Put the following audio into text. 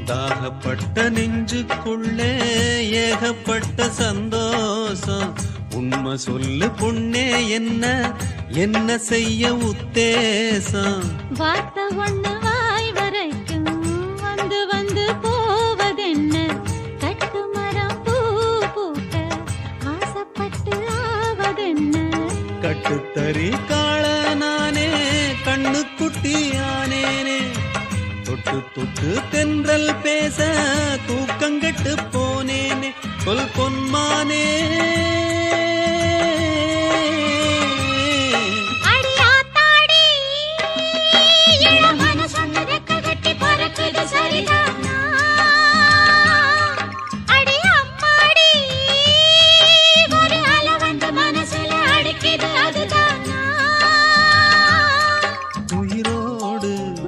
தாகப்பட்ட நெஞ்சுக்குள்ளே ஏகப்பட்ட சந்தோஷம். உண்மை சொல்லு பொண்ணே, என்ன என்ன செய்ய உத்தேசம்? வார்த்தை ஒண்ணு வாய் வரைக்கும் வந்து வந்து போவதென்ன? கட்டு மரம் பூ பூக்க ஆசைப்பட்டு ஆவதென்ன? கட்டுத்தறி காள நானே, கண்ணுக்குட்டி ஆனேனே. தொட்டு தொட்டு தென்றல் பேச தூக்கங்கெட்டு போனேனே. சொல் பொன்மானே.